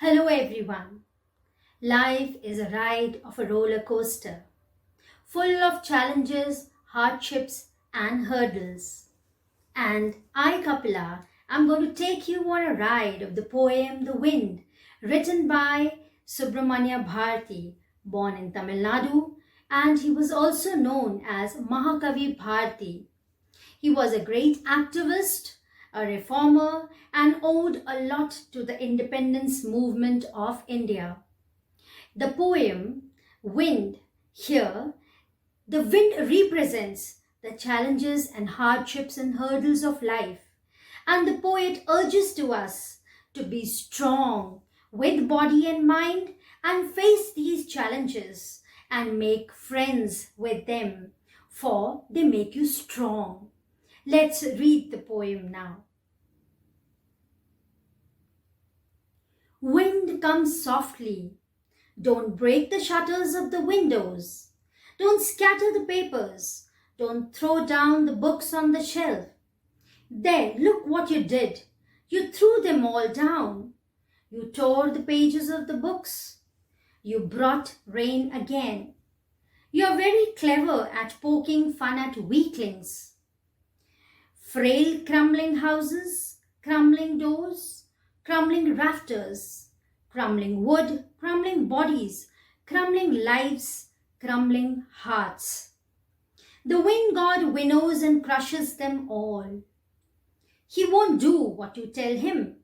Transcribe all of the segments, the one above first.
Hello everyone. Life is a ride of a roller coaster, full of challenges, hardships and hurdles. And I, Kapila, am going to take you on a ride of the poem The Wind, written by Subramanya Bharati, born in Tamil Nadu, and he was also known as Mahakavi Bharati. He was a great activist, a reformer, and owed a lot to the independence movement of India. The poem Wind here, the wind represents the challenges and hardships and hurdles of life. And the poet urges to us to be strong with body and mind and face these challenges and make friends with them, for they make you strong. Let's read the poem now. Wind comes softly. Don't break the shutters of the windows. Don't scatter the papers. Don't throw down the books on the shelf. There, look what you did. You threw them all down. You tore the pages of the books. You brought rain again. You are very clever at poking fun at weaklings. Frail crumbling houses, crumbling doors, crumbling rafters, crumbling wood, crumbling bodies, crumbling lives, crumbling hearts. The wind god winnows and crushes them all. He won't do what you tell him.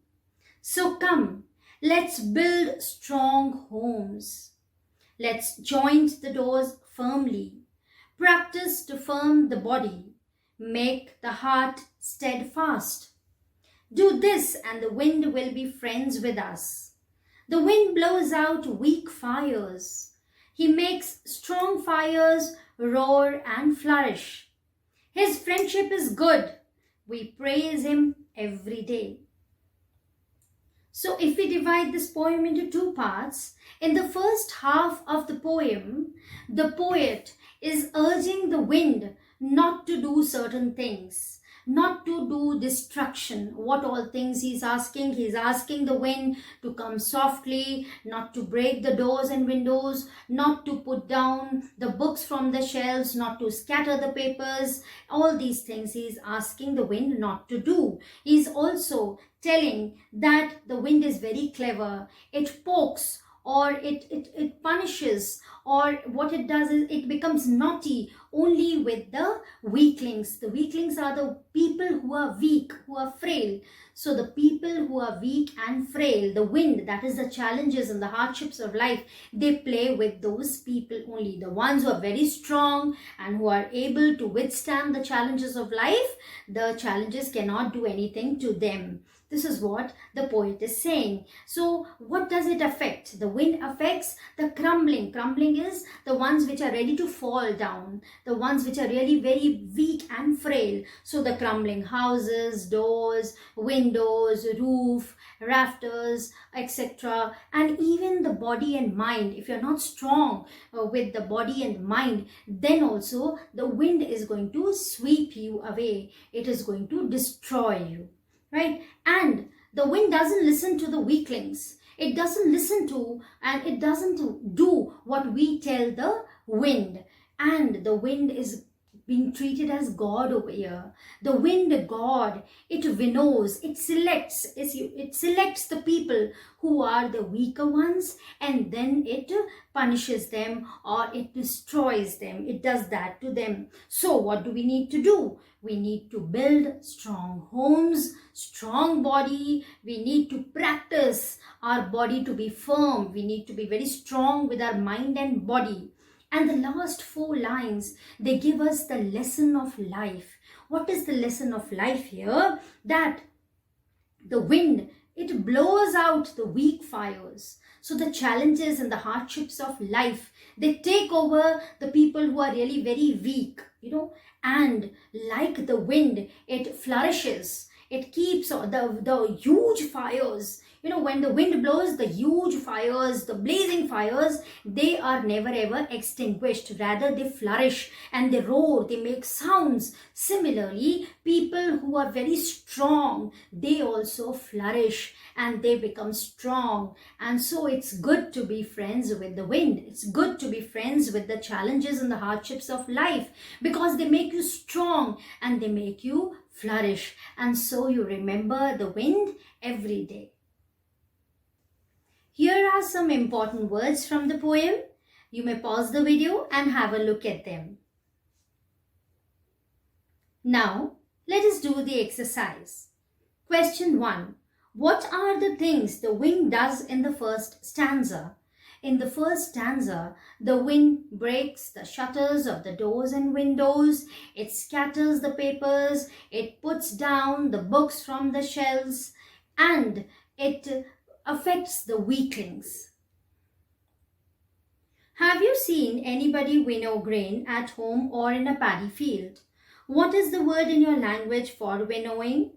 So come, let's build strong homes. Let's joint the doors firmly. Practice to firm the body. Make the heart steadfast. Do this and the wind will be friends with us. The wind blows out weak fires. He makes strong fires roar and flourish. His friendship is good. We praise him every day. So if we divide this poem into two parts, in the first half of the poem, the poet is urging the wind not to do certain things, not to do destruction. What all things he's asking? He's asking the wind to come softly, not to break the doors and windows, not to put down the books from the shelves, not to scatter the papers. All these things he's asking the wind not to do. He's also telling that the wind is very clever. It pokes or it punishes, or what it does is it becomes naughty only with the weaklings. The weaklings are the people who are weak, who are frail. So the people who are weak and frail, the wind, that is the challenges and the hardships of life, they play with those people only. The ones who are very strong and who are able to withstand the challenges of life, the challenges cannot do anything to them. This is what the poet is saying. So what does it affect? The wind affects the crumbling. Crumbling is the ones which are ready to fall down, the ones which are really very weak and frail. So the crumbling houses, doors, windows, roof, rafters, etc. And even the body and mind. If you're not strong with the body and mind, then also the wind is going to sweep you away. It is going to destroy you. Right? And the wind doesn't listen to the weaklings. It doesn't listen to and it doesn't do what we tell the wind. And the wind is being treated as God over here. The wind god, it winnows, it selects the people who are the weaker ones, and then it punishes them or it destroys them. It does that to them. So what do we need to do? We need to build strong homes, strong body. We need to practice our body to be firm. We need to be very strong with our mind and body. And the last four lines, they give us the lesson of life. What is the lesson of life here? That the wind, it blows out the weak fires. So the challenges and the hardships of life, they take over the people who are really very weak, and like the wind, it flourishes. It keeps the huge fires, when the wind blows, the huge fires, the blazing fires, they are never ever extinguished. Rather, they flourish and they roar, they make sounds. Similarly, people who are very strong, they also flourish and they become strong. And so it's good to be friends with the wind. It's good to be friends with the challenges and the hardships of life, because they make you strong and they make you flourish. And so you remember the wind every day. Here are some important words from the poem. You may pause the video and have a look at them. Now, let us do the exercise. Question 1. What are the things the wind does in the first stanza? In the first stanza, the wind breaks the shutters of the doors and windows, it scatters the papers, it puts down the books from the shelves, and it affects the weaklings. Have you seen anybody winnow grain at home or in a paddy field? What is the word in your language for winnowing?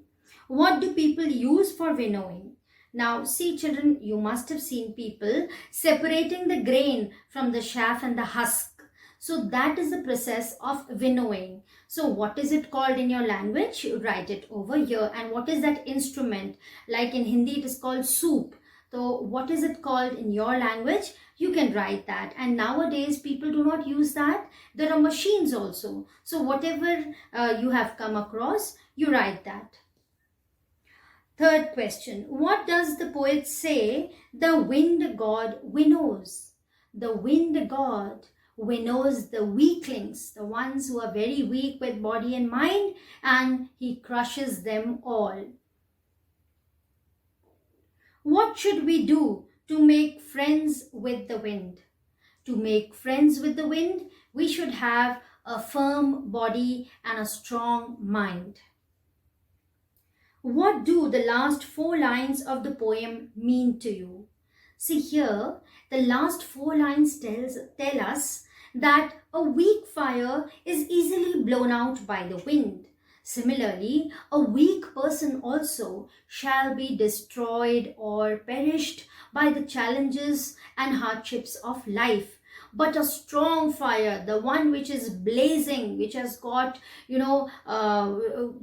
What do people use for winnowing? Now, see children, you must have seen people separating the grain from the chaff and the husk. So that is the process of winnowing. So what is it called in your language? You write it over here. And what is that instrument? Like in Hindi, it is called soup. So what is it called in your language? You can write that. And nowadays, people do not use that. There are machines also. So whatever you have come across, you write that. Third question, what does the poet say the wind god winnows? The wind god winnows the weaklings, the ones who are very weak with body and mind, and he crushes them all. What should we do to make friends with the wind? To make friends with the wind, we should have a firm body and a strong mind. What do the last 4 lines of the poem mean to you? See here, the last 4 lines tell us that a weak fire is easily blown out by the wind. Similarly, a weak person also shall be destroyed or perished by the challenges and hardships of life. But a strong fire, the one which is blazing, which has got,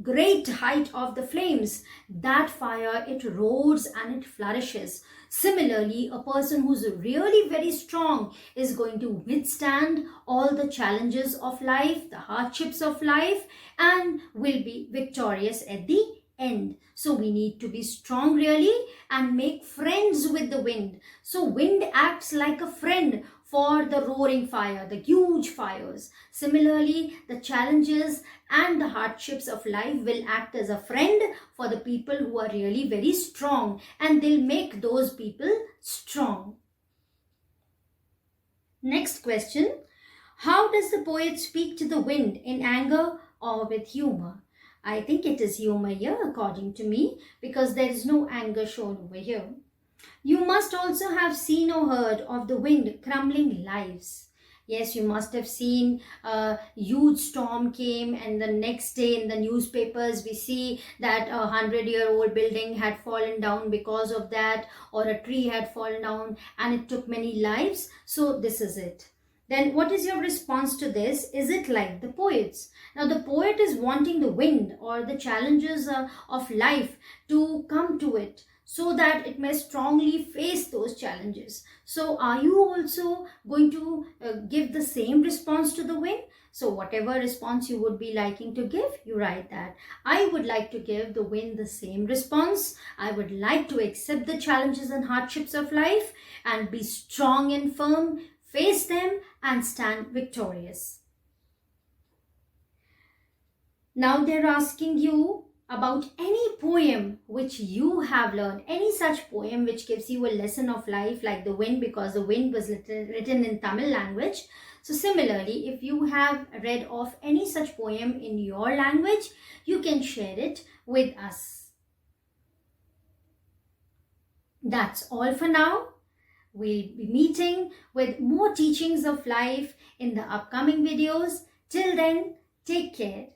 great height of the flames, that fire, it roars and it flourishes. Similarly, a person who's really very strong is going to withstand all the challenges of life, the hardships of life, and will be victorious at the end. So we need to be strong really and make friends with the wind. So wind acts like a friend for the roaring fire, the huge fires. Similarly, the challenges and the hardships of life will act as a friend for the people who are really very strong, and they'll make those people strong. Next question, how does the poet speak to the wind, in anger or with humor? I think it is humor here according to me, because there is no anger shown over here. You must also have seen or heard of the wind crumbling lives. Yes, you must have seen a huge storm came, and the next day in the newspapers we see that a 100-year-old building had fallen down because of that, or a tree had fallen down and it took many lives. So this is it. Then what is your response to this? Is it like the poets? Now the poet is wanting the wind or the challenges of life to come to it, so that it may strongly face those challenges. So are you also going to give the same response to the wind? So whatever response you would be liking to give, you write that. I would like to give the wind the same response. I would like to accept the challenges and hardships of life and be strong and firm, face them and stand victorious. Now they're asking you about any poem which you have learned, any such poem which gives you a lesson of life like the wind, because the wind was written in Tamil language. So similarly, if you have read of any such poem in your language, you can share it with us. That's all for now. We'll be meeting with more teachings of life in the upcoming videos. Till then, take care.